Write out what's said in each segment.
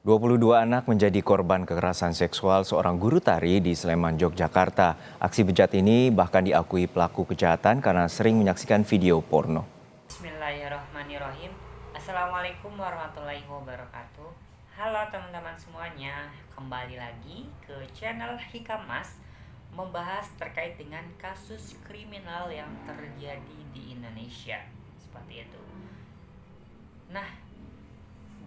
22 anak menjadi korban kekerasan seksual seorang guru tari di Sleman, Yogyakarta. Aksi bejat ini bahkan diakui pelaku kejahatan karena sering menyaksikan video porno. Bismillahirrahmanirrahim. Assalamualaikum warahmatullahi wabarakatuh. Halo teman-teman semuanya, kembali lagi ke channel Hikamas, membahas terkait dengan kasus kriminal yang terjadi di Indonesia. Seperti itu. Nah,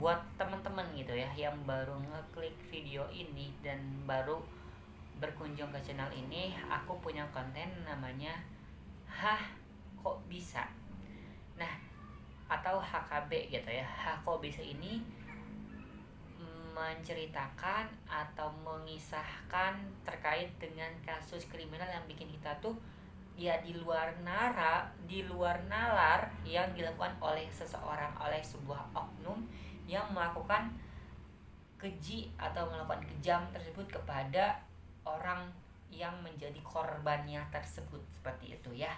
buat teman-teman gitu ya yang baru ngeklik video ini dan baru berkunjung ke channel ini, aku punya konten namanya Hah Kok Bisa. Nah, atau HKB gitu ya. Hah Kok Bisa ini menceritakan atau mengisahkan terkait dengan kasus kriminal yang bikin kita tuh ya di luar nalar yang dilakukan oleh seseorang, oleh sebuah oknum yang melakukan keji atau melakukan kejam tersebut kepada orang yang menjadi korbannya tersebut, seperti itu ya.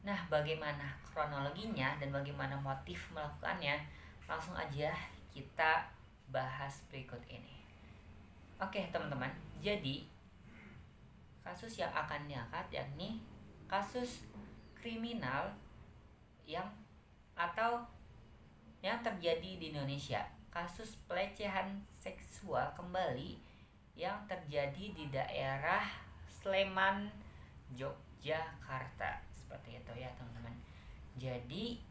Nah, bagaimana kronologinya dan bagaimana motif melakukannya, langsung aja kita bahas berikut ini. Oke teman-teman, jadi kasus yang akan diangkat yakni kasus kriminal yang terjadi di Indonesia, kasus pelecehan seksual kembali yang terjadi di daerah Sleman, Yogyakarta, seperti itu ya teman-teman. Jadi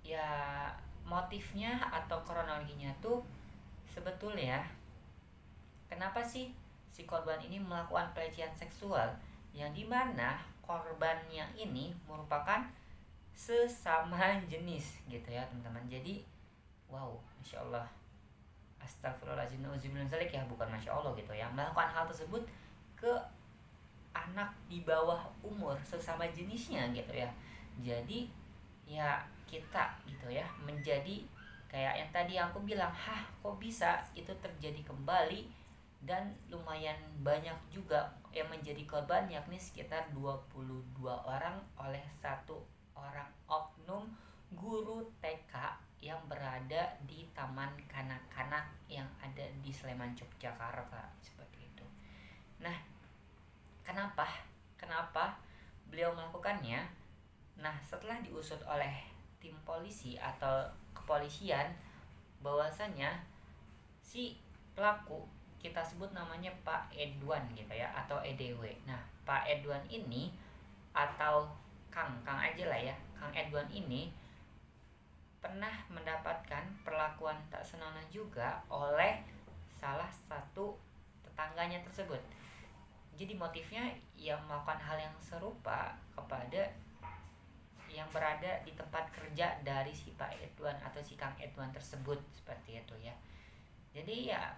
ya motifnya atau kronologinya tuh sebetulnya kenapa sih si korban ini melakukan pelecehan seksual, yang dimana korbannya ini merupakan sesama jenis gitu ya teman-teman. Jadi wow, Masya Allah, astagfirullahaladzim, ya, bukan Masya Allah gitu ya, melakukan hal tersebut ke anak di bawah umur sesama jenisnya gitu ya. Jadi ya kita gitu ya menjadi kayak yang tadi aku bilang, hah kok bisa itu terjadi kembali, dan lumayan banyak juga yang menjadi korban, yakni sekitar 22 orang oleh satu orang oknum guru TK yang berada di taman kanak-kanak yang ada di Sleman, Yogyakarta, seperti itu. Nah, kenapa beliau melakukannya? Nah, setelah diusut oleh tim polisi atau kepolisian, bahwasannya si pelaku, kita sebut namanya Pak Edwan gitu ya, atau EDW. Nah, Pak Edwan ini atau Kang aja lah ya, Kang Edwan ini pernah mendapatkan perlakuan tak senonoh juga oleh salah satu tetangganya tersebut. Jadi motifnya ia melakukan hal yang serupa kepada yang berada di tempat kerja dari si Pak Edwan atau si Kang Edwan tersebut, seperti itu ya. Jadi ya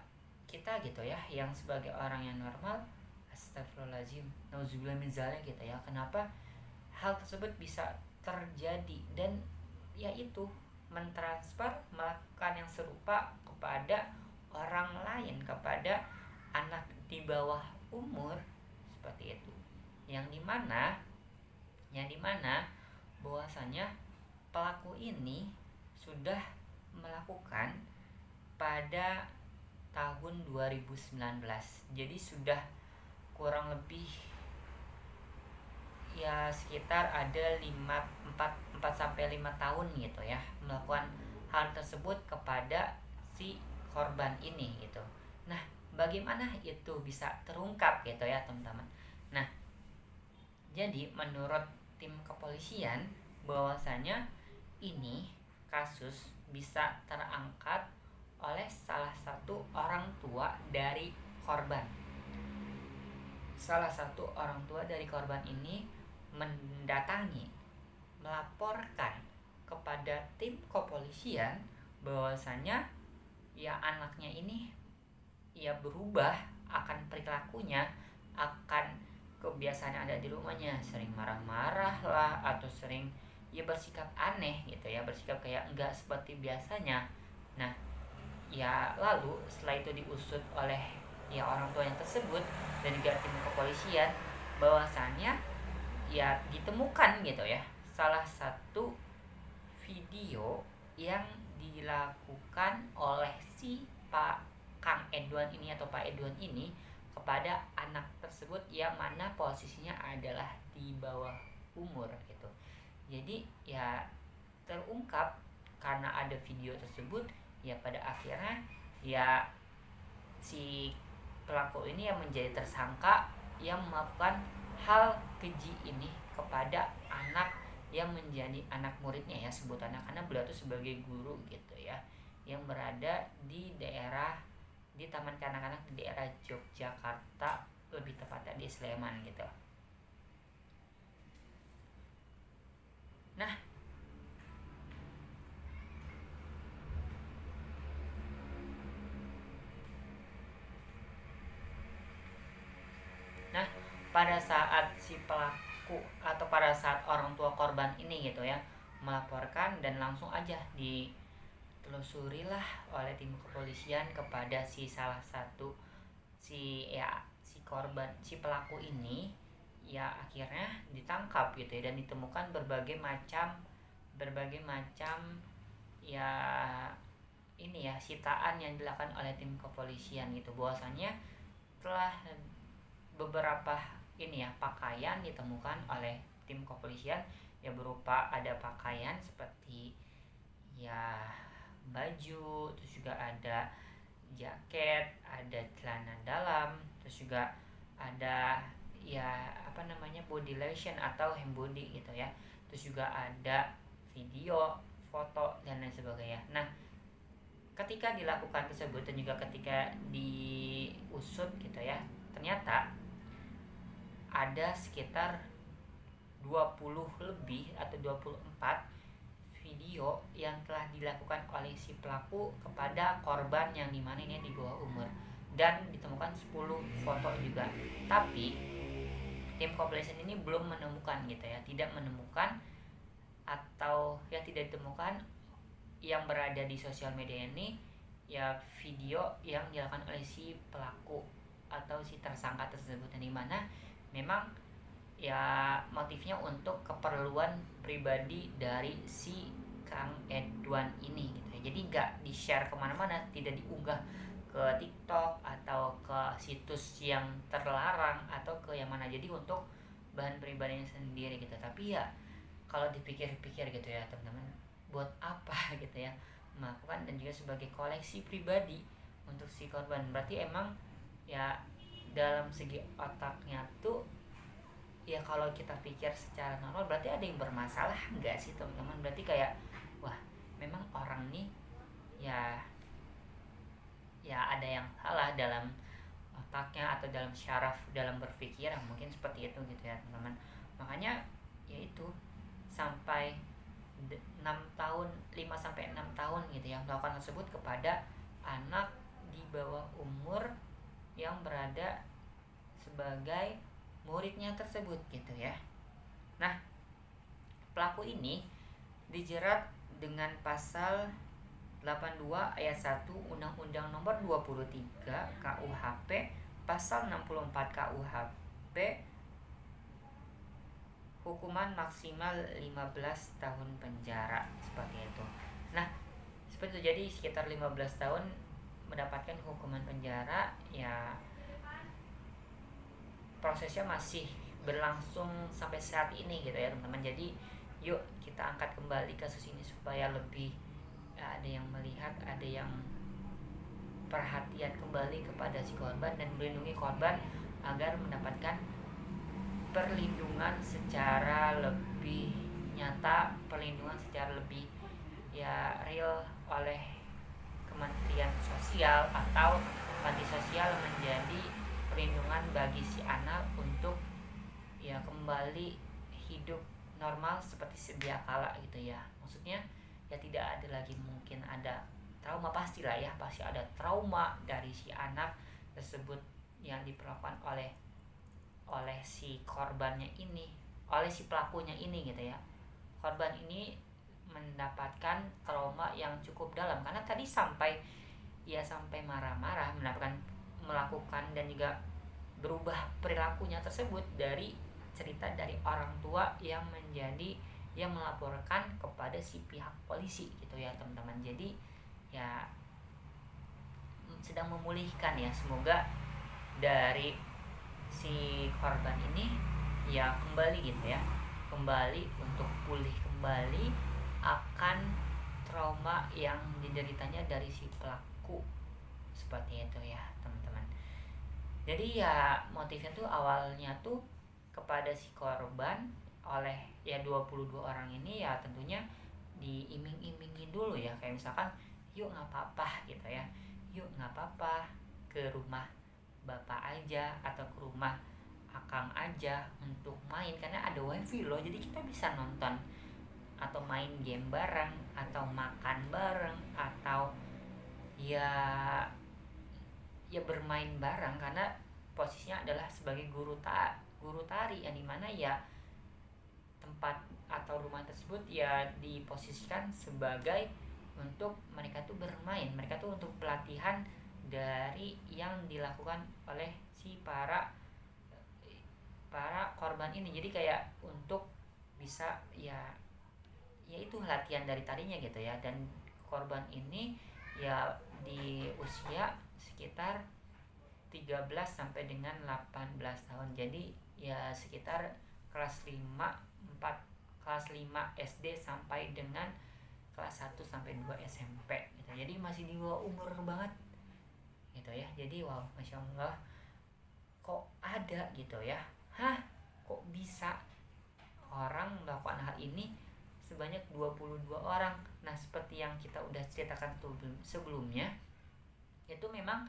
kita gitu ya yang sebagai orang yang normal, astagfirullahaladzim, nauzubillah min dzalik gitu ya, kenapa hal tersebut bisa terjadi, dan yaitu mentransfer, melakukan yang serupa kepada orang lain, kepada anak di bawah umur, seperti itu, yang dimana bahwasanya pelaku ini sudah melakukan pada tahun 2019. Jadi sudah kurang lebih ya sekitar ada 4 sampai 5 tahun gitu ya melakukan hal tersebut kepada si korban ini gitu. Nah, bagaimana itu bisa terungkap gitu ya teman-teman. Nah, jadi menurut tim kepolisian bahwasanya ini kasus bisa terangkat oleh salah satu orang tua dari korban. Salah satu orang tua dari korban ini melaporkan kepada tim kepolisian bahwasanya ya anaknya ini ya berubah akan perilakunya, akan kebiasaan yang ada di rumahnya, sering marah-marah lah atau sering ya bersikap aneh gitu ya, bersikap kayak enggak seperti biasanya. Nah, ya lalu setelah itu diusut oleh ya orang tuanya tersebut dan juga tim kepolisian, bahwasannya ya ditemukan gitu ya salah satu video yang dilakukan oleh si Pak Kang Edwan ini atau Pak Edwan ini kepada anak tersebut yang mana posisinya adalah di bawah umur gitu. Jadi ya terungkap karena ada video tersebut, ya pada akhirnya ya si pelaku ini yang menjadi tersangka yang melakukan hal keji ini kepada anak yang menjadi anak muridnya, ya sebutannya, karena beliau itu sebagai guru gitu ya, yang berada di Taman Kanak-kanak di daerah Yogyakarta, lebih tepatnya di Sleman gitu. Nah, pada saat si pelaku atau pada saat orang tua korban ini gitu ya melaporkan, dan langsung aja ditelusurilah oleh tim kepolisian kepada si salah satu si korban, si pelaku ini, ya akhirnya ditangkap gitu ya, dan ditemukan berbagai macam ya ini ya sitaan yang dilakukan oleh tim kepolisian gitu, bahwasannya telah beberapa ini ya pakaian ditemukan oleh tim kepolisian, ya berupa ada pakaian seperti ya baju, terus juga ada jaket, ada celana dalam, terus juga ada ya body lotion atau hand body gitu ya, terus juga ada video, foto, dan lain sebagainya. Nah, ketika dilakukan tersebut dan juga ketika diusut gitu ya, ternyata ada sekitar 20 lebih atau 24 video yang telah dilakukan oleh si pelaku kepada korban yang dimana ini di bawah umur, dan ditemukan 10 foto juga. Tapi tim kepolisian ini belum menemukan gitu ya, tidak menemukan atau ya tidak ditemukan yang berada di sosial media ini ya video yang dilakukan oleh si pelaku atau si tersangka tersebut, yang dimana memang ya motifnya untuk keperluan pribadi dari si Kang Edwan ini gitu ya. Jadi nggak di-share kemana-mana, tidak diunggah ke TikTok atau ke situs yang terlarang atau ke yang mana, jadi untuk bahan pribadinya sendiri gitu. Tapi ya kalau dipikir-pikir gitu ya teman-teman, buat apa gitu ya melakukan, dan juga sebagai koleksi pribadi untuk si korban, berarti emang ya dalam segi otaknya tuh ya kalau kita pikir secara normal berarti ada yang bermasalah enggak sih teman-teman. Berarti kayak wah memang orang nih ya ada yang salah dalam otaknya atau dalam syaraf dalam berpikir, mungkin seperti itu gitu ya teman-teman. Makanya ya itu sampai 6 tahun 5 sampai 6 tahun gitu ya melakukan tersebut kepada anak di bawah umur yang berada sebagai muridnya tersebut gitu ya. Nah, pelaku ini dijerat dengan pasal 82 ayat 1 Undang-Undang Nomor 23 KUHP, pasal 64 KUHP, hukuman maksimal 15 tahun penjara, seperti itu. Nah, seperti itu, jadi sekitar 15 tahun mendapatkan hukuman penjara ya. Prosesnya masih berlangsung sampai saat ini gitu ya teman-teman. Jadi yuk kita angkat kembali kasus ini supaya lebih ada yang melihat, ada yang perhatian kembali kepada si korban, dan melindungi korban agar mendapatkan perlindungan secara lebih nyata, perlindungan secara lebih ya real oleh Kementerian Sosial atau panti sosial, menjadi perlindungan bagi si anak untuk ya kembali hidup normal seperti sedia kala gitu ya. Maksudnya ya tidak ada lagi mungkin ada trauma, pastilah ya, pasti ada trauma dari si anak tersebut yang diperlakukan oleh si korbannya ini, oleh si pelakunya ini gitu ya. Korban ini mendapatkan trauma yang cukup dalam karena tadi sampai marah-marah melakukan dan juga berubah perilakunya tersebut dari cerita dari orang tua yang melaporkan kepada si pihak polisi gitu ya teman-teman. Jadi ya sedang memulihkan ya. Semoga dari si korban ini ya kembali gitu ya, kembali untuk pulih kembali akan trauma yang dideritanya dari si pelaku, seperti itu ya teman-teman. Jadi ya motifnya tuh awalnya tuh kepada si korban oleh ya 22 orang ini ya tentunya diiming-imingi dulu ya, kayak misalkan yuk nggak apa-apa gitu ya, yuk nggak apa-apa ke rumah bapak aja atau ke rumah akang aja untuk main karena ada wifi loh, jadi kita bisa nonton atau main game bareng atau makan bareng atau ya bermain bareng, karena posisinya adalah sebagai guru tari yang dimana ya tempat atau rumah tersebut ya diposisikan sebagai untuk mereka tuh bermain, mereka tuh untuk pelatihan dari yang dilakukan oleh si para korban ini. Jadi kayak untuk bisa ya itu latihan dari tarinya gitu ya. Dan korban ini ya di usia sekitar 13 sampai dengan 18 tahun. Jadi ya sekitar kelas 5 SD sampai dengan kelas 1 sampai 2 SMP gitu. Jadi masih di bawah umur banget gitu ya. Jadi wow, Masya Allah, kok ada gitu ya. Kok bisa orang melakukan hal ini sebanyak 22 orang. Nah, seperti yang kita udah ceritakan sebelumnya, itu memang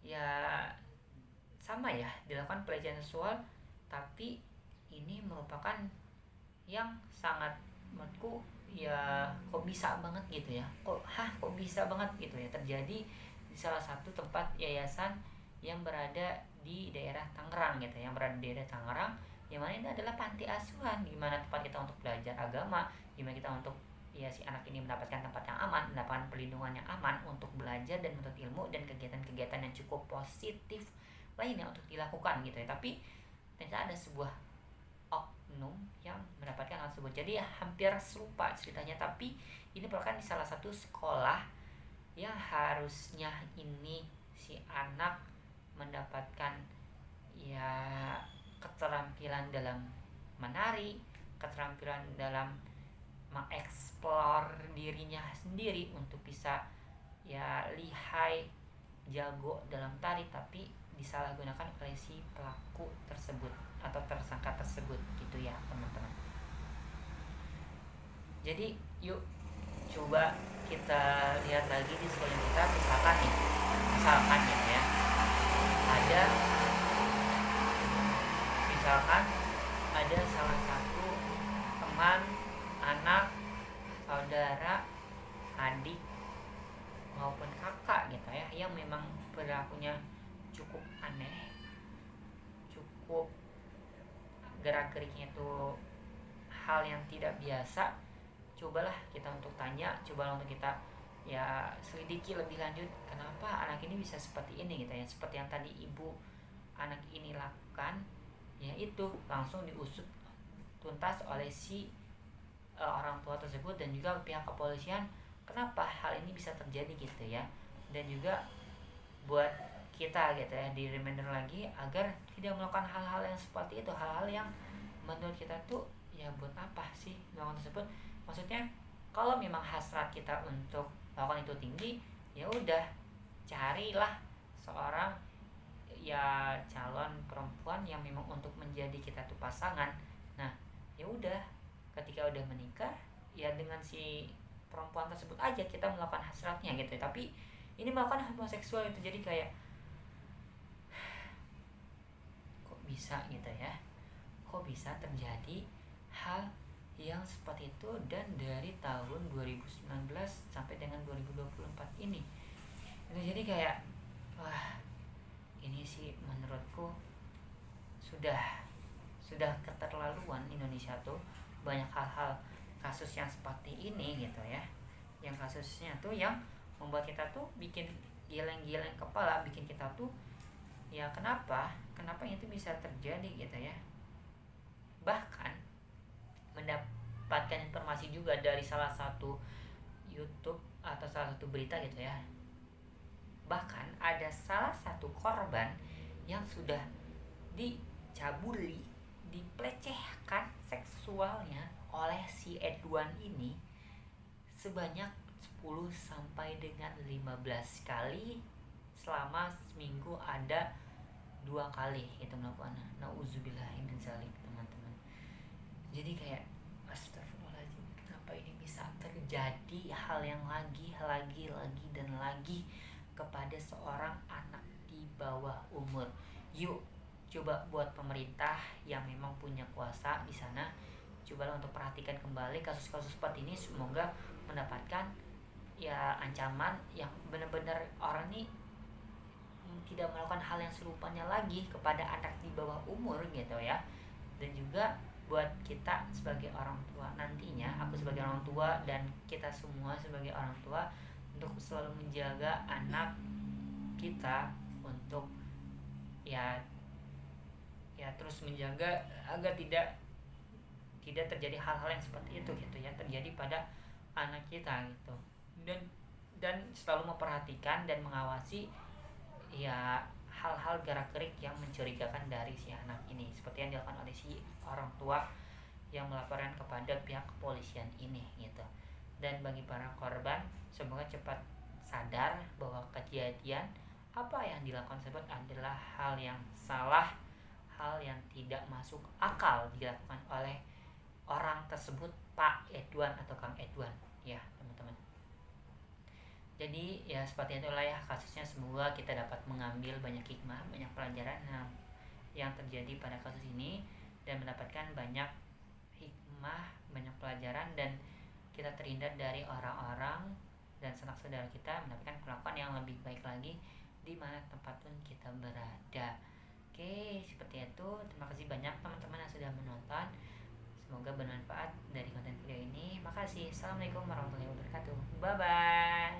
ya sama ya, dilakukan pelecehan seksual, tapi ini merupakan yang sangat menurutku ya kok bisa banget gitu ya. Kok bisa banget gitu ya terjadi di salah satu tempat yayasan yang berada di daerah Tangerang gitu, yang berada di daerah Tangerang, yang mana ini adalah panti asuhan, di mana tempat kita untuk belajar agama, di mana kita untuk ya si anak ini mendapatkan tempat yang aman, mendapatkan perlindungan yang aman untuk belajar dan menuntut ilmu dan kegiatan-kegiatan yang cukup positif lainnya untuk dilakukan gitu ya. Tapi ternyata ada sebuah oknum yang mendapatkan hal tersebut. Jadi ya hampir serupa ceritanya, tapi ini merupakan di salah satu sekolah yang harusnya ini si anak mendapatkan ya keterampilan dalam menari, keterampilan dalam mengeksplor dirinya sendiri untuk bisa ya lihai, jago dalam tari, tapi disalahgunakan oleh si pelaku tersebut atau tersangka tersebut gitu ya teman-teman. Jadi yuk coba kita lihat lagi di sekolah kita, misalkan ya ada salah satu teman, anak, saudara, adik maupun kakak gitu ya yang memang perilakunya cukup aneh, cukup gerak-geriknya itu hal yang tidak biasa. Cobalah kita untuk tanya, cobalah untuk kita ya selidiki lebih lanjut kenapa anak ini bisa seperti ini gitu ya. Seperti yang tadi ibu anak ini lakukan, ya itu langsung diusut tuntas oleh si orang tua tersebut dan juga pihak kepolisian kenapa hal ini bisa terjadi gitu ya. Dan juga buat kita gitu ya di reminder lagi agar tidak melakukan hal-hal yang seperti itu, hal-hal yang menurut kita tuh ya buat apa sih melakukan tersebut. Maksudnya kalau memang hasrat kita untuk melakukan itu tinggi, ya udah carilah seorang ya calon perempuan yang memang untuk menjadi kita tuh pasangan. Nah ya udah, ketika udah menikah ya dengan si perempuan tersebut aja kita melakukan hasratnya gitu. Tapi ini melakukan homoseksual itu, jadi kayak kok bisa gitu ya, kok bisa terjadi hal yang seperti itu. Dan dari tahun 2019 sampai dengan 2024 ini itu jadi kayak wah, ini sih menurutku sudah keterlaluan Indonesia tuh. Banyak hal-hal kasus yang seperti ini gitu ya, yang kasusnya tuh yang membuat kita tuh bikin geleng-geleng kepala, bikin kita tuh ya kenapa itu bisa terjadi gitu ya. Bahkan mendapatkan informasi juga dari salah satu YouTube atau salah satu berita gitu ya, bahkan kepada salah satu korban yang sudah dicabuli, dipelecehkan seksualnya oleh si Edwan ini sebanyak 10 sampai dengan 15 kali selama seminggu. Ada 2 kali itu melakukannya. Nauzubillahimin zalik, teman-teman. Jadi kayak astagfirullahaladzim, kenapa ini bisa terjadi hal yang lagi dan lagi kepada seorang anak di bawah umur. Yuk, coba buat pemerintah yang memang punya kuasa di sana, cobalah untuk perhatikan kembali kasus-kasus seperti ini. Semoga mendapatkan ya ancaman yang benar-benar orang ini tidak melakukan hal yang serupanya lagi kepada anak di bawah umur gitu ya. Dan juga buat kita sebagai orang tua nantinya, aku sebagai orang tua dan kita semua sebagai orang tua, untuk selalu menjaga anak kita untuk ya terus menjaga agar tidak terjadi hal-hal yang seperti itu gitu ya, terjadi pada anak kita gitu. Dan selalu memperhatikan dan mengawasi ya hal-hal gerak-gerik yang mencurigakan dari si anak ini, seperti yang dilakukan oleh si orang tua yang melaporkan kepada pihak kepolisian ini gitu. Dan bagi para korban, semoga cepat sadar bahwa kejadian apa yang dilakukan tersebut adalah hal yang salah, hal yang tidak masuk akal dilakukan oleh orang tersebut, Pak Edwan atau Kang Edwan ya teman-teman. Jadi ya seperti itulah ya kasusnya. Semoga kita dapat mengambil banyak hikmah, banyak pelajaran yang terjadi pada kasus ini, dan mendapatkan banyak hikmah, banyak pelajaran, dan kita terhindar dari orang-orang dan sanak saudara kita mendapatkan perlakuan yang lebih baik lagi di mana tempat pun kita berada. Oke, seperti itu. Terima kasih banyak teman-teman yang sudah menonton. Semoga bermanfaat dari konten video ini. Makasih. Assalamualaikum warahmatullahi wabarakatuh. Bye bye.